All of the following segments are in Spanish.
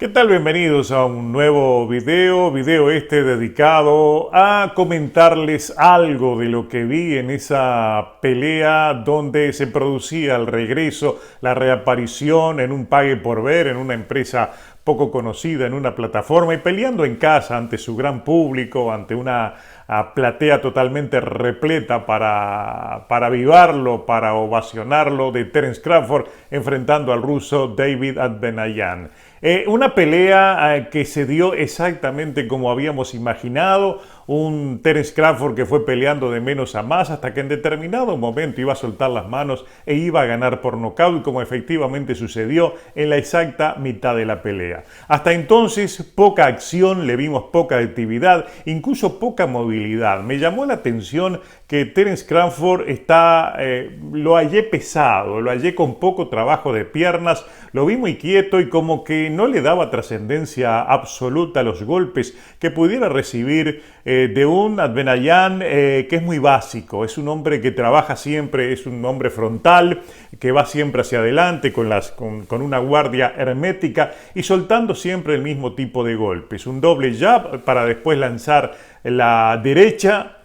¿Qué tal? Bienvenidos a un nuevo video este dedicado a comentarles algo de lo que vi en esa pelea donde se producía el regreso, la reaparición en un pague por ver, en una empresa poco conocida, en una plataforma y peleando en casa ante su gran público, ante una platea totalmente repleta para avivarlo, para ovacionarlo, de Terence Crawford enfrentando al ruso David Adbanayan. Una pelea que se dio exactamente como habíamos imaginado, un Terence Crawford que fue peleando de menos a más hasta que en determinado momento iba a soltar las manos e iba a ganar por nocaut, como efectivamente sucedió en la exacta mitad de la pelea. Hasta entonces poca acción, le vimos poca actividad, incluso poca movilidad. Me llamó la atención que Terence Crawford lo hallé pesado, lo hallé con poco trabajo de piernas, lo vi muy quieto y como que no le daba trascendencia absoluta a los golpes que pudiera recibir de un Adbanayan que es muy básico, es un hombre que trabaja siempre, es un hombre frontal, que va siempre hacia adelante con una guardia hermética y soltando siempre el mismo tipo de golpes, un doble jab para después lanzar la derecha,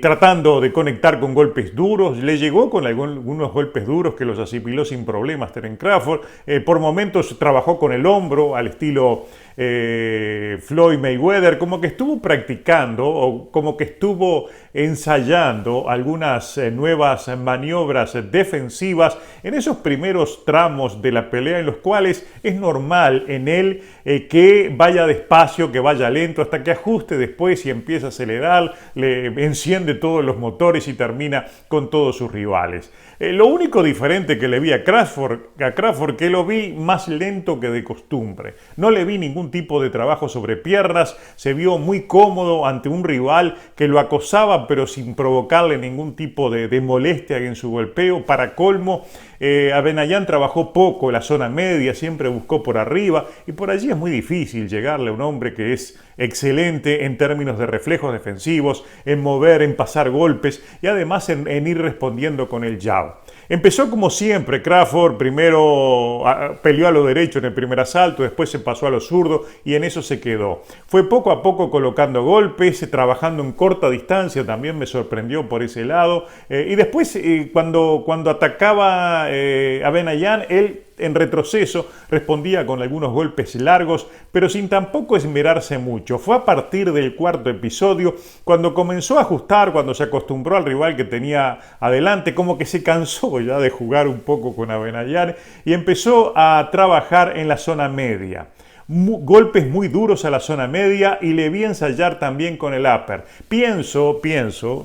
tratando de conectar con golpes duros. Le llegó con algunos golpes duros que los asimiló sin problemas Terence Crawford. Por momentos trabajó con el hombro al estilo Floyd Mayweather, como que estuvo practicando o como que estuvo ensayando algunas nuevas maniobras defensivas en esos primeros tramos de la pelea en los cuales es normal en él que vaya despacio, que vaya lento, hasta que ajuste después y empieza a acelerar, le enciende todos los motores y termina con todos sus rivales. Lo único diferente que le vi a Crawford, que lo vi más lento que de costumbre. No le vi ningún tipo de trabajo sobre piernas, se vio muy cómodo ante un rival que lo acosaba pero sin provocarle ningún tipo de molestia en su golpeo. Para colmo, Adbanayan trabajó poco en la zona media, siempre buscó por arriba y por allí es muy difícil llegarle a un hombre que es excelente en términos de reflejos defensivos, en mover, en pasar golpes y además en ir respondiendo con el jab. Empezó como siempre, Crawford primero peleó a lo derecho en el primer asalto, después se pasó a lo zurdo y en eso se quedó. Fue poco a poco colocando golpes, trabajando en corta distancia, también me sorprendió por ese lado. Y después cuando atacaba Adbanayan, él en retroceso respondía con algunos golpes largos, pero sin tampoco esmerarse mucho. Fue a partir del cuarto episodio cuando comenzó a ajustar, cuando se acostumbró al rival que tenía adelante, como que se cansó ya de jugar un poco con Adbanayan y empezó a trabajar en la zona media. Golpes muy duros a la zona media y le vi ensayar también con el upper. Pienso,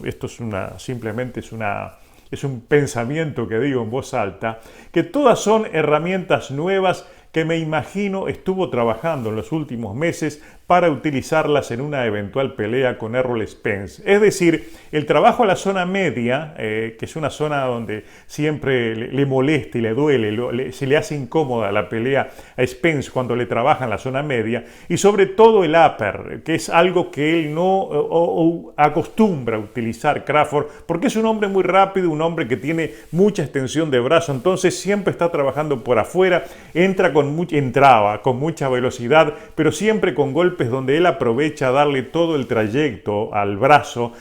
esto es un pensamiento que digo en voz alta, que todas son herramientas nuevas que me imagino estuvo trabajando en los últimos meses para utilizarlas en una eventual pelea con Errol Spence. Es decir, el trabajo a la zona media, que es una zona donde siempre le molesta y le duele, se le hace incómoda la pelea a Spence cuando le trabaja en la zona media, y sobre todo el upper, que es algo que él no acostumbra a utilizar Crawford, porque es un hombre muy rápido, un hombre que tiene mucha extensión de brazo, entonces siempre está trabajando por afuera, entraba con mucha velocidad, pero siempre con golpes donde él aprovecha a darle todo el trayecto al brazo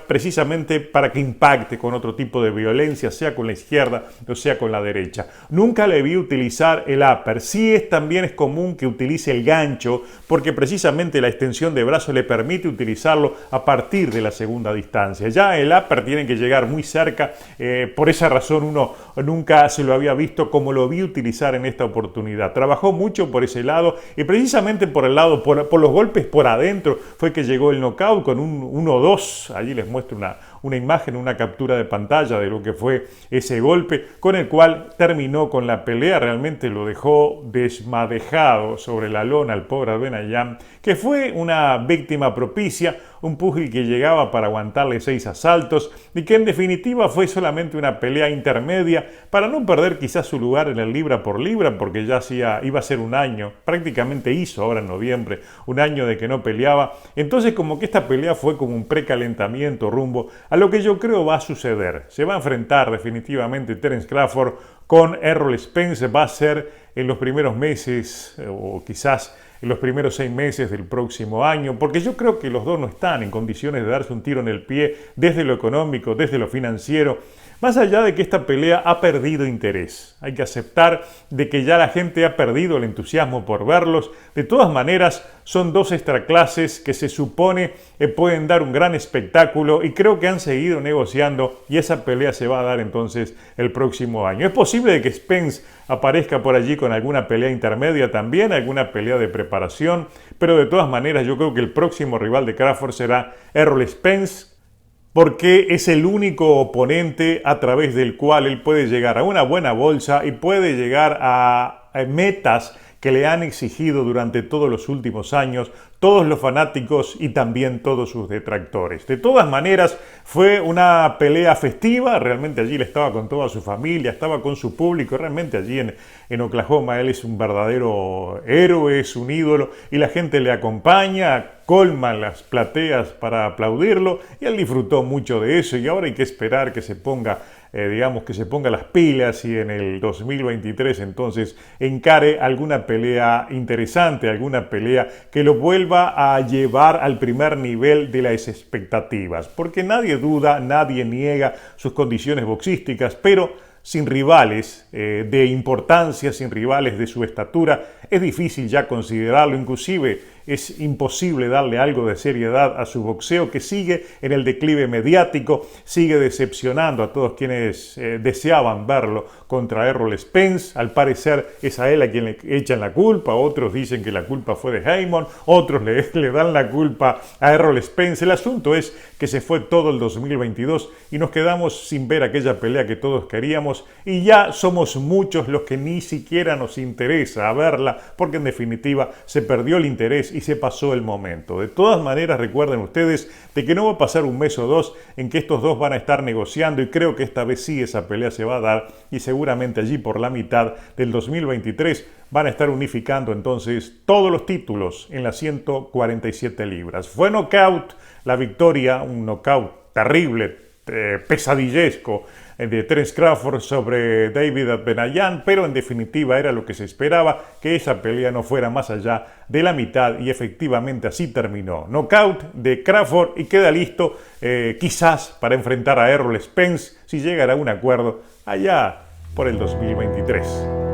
precisamente para que impacte con otro tipo de violencia, sea con la izquierda o sea con la derecha. Nunca le vi utilizar el upper. Sí también es común que utilice el gancho, porque precisamente la extensión de brazo le permite utilizarlo a partir de la segunda distancia. Ya el upper tiene que llegar muy cerca, por esa razón uno nunca se lo había visto como lo vi utilizar en esta oportunidad. Trabajó mucho por ese lado y precisamente por el lado, por los golpes por adentro fue que llegó el knockout con un 1-2. Allí les muestro una imagen, una captura de pantalla de lo que fue ese golpe, con el cual terminó con la pelea. Realmente lo dejó desmadejado sobre la lona al pobre Adbanayan, que fue una víctima propicia, un púgil que llegaba para aguantarle 6 asaltos y que en definitiva fue solamente una pelea intermedia para no perder quizás su lugar en el libra por libra, porque ya iba a ser un año, prácticamente hizo ahora en noviembre, un año de que no peleaba. Entonces como que esta pelea fue como un precalentamiento rumbo a lo que yo creo va a suceder. Se va a enfrentar definitivamente Terence Crawford con Errol Spence. Va a ser en los primeros meses o quizás en los primeros 6 meses del próximo año, porque yo creo que los dos no están en condiciones de darse un tiro en el pie desde lo económico, desde lo financiero. Más allá de que esta pelea ha perdido interés, hay que aceptar de que ya la gente ha perdido el entusiasmo por verlos. De todas maneras, son dos extraclases que se supone pueden dar un gran espectáculo y creo que han seguido negociando y esa pelea se va a dar entonces el próximo año. Es posible que Spence aparezca por allí con alguna pelea intermedia también, alguna pelea de preparación, pero de todas maneras yo creo que el próximo rival de Crawford será Errol Spence, porque es el único oponente a través del cual él puede llegar a una buena bolsa y puede llegar a metas que le han exigido durante todos los últimos años todos los fanáticos y también todos sus detractores. De todas maneras, fue una pelea festiva, realmente allí él estaba con toda su familia, estaba con su público, realmente allí en Oklahoma él es un verdadero héroe, es un ídolo y la gente le acompaña, colman las plateas para aplaudirlo y él disfrutó mucho de eso y ahora hay que esperar que se ponga que se ponga las pilas y en el 2023 entonces encare alguna pelea interesante, alguna pelea que lo vuelva a llevar al primer nivel de las expectativas, porque nadie duda, nadie niega sus condiciones boxísticas, pero sin rivales de importancia, sin rivales de su estatura, es difícil ya considerarlo, inclusive es imposible darle algo de seriedad a su boxeo que sigue en el declive mediático, sigue decepcionando a todos quienes deseaban verlo contra Errol Spence. Al parecer es a él a quien le echan la culpa, otros dicen que la culpa fue de Heyman, otros le dan la culpa a Errol Spence. El asunto es que se fue todo el 2022 y nos quedamos sin ver aquella pelea que todos queríamos y ya somos muchos los que ni siquiera nos interesa verla porque en definitiva se perdió el interés y se pasó el momento. De todas maneras, recuerden ustedes de que no va a pasar un mes o dos en que estos dos van a estar negociando y creo que esta vez sí esa pelea se va a dar y seguramente allí por la mitad del 2023 van a estar unificando entonces todos los títulos en las 147 libras. Fue knockout la victoria, un knockout terrible, pesadillesco de Terence Crawford sobre David Adbenayan, pero en definitiva era lo que se esperaba, que esa pelea no fuera más allá de la mitad y efectivamente así terminó. Knockout de Crawford y queda listo quizás para enfrentar a Errol Spence si llegara a un acuerdo allá por el 2023.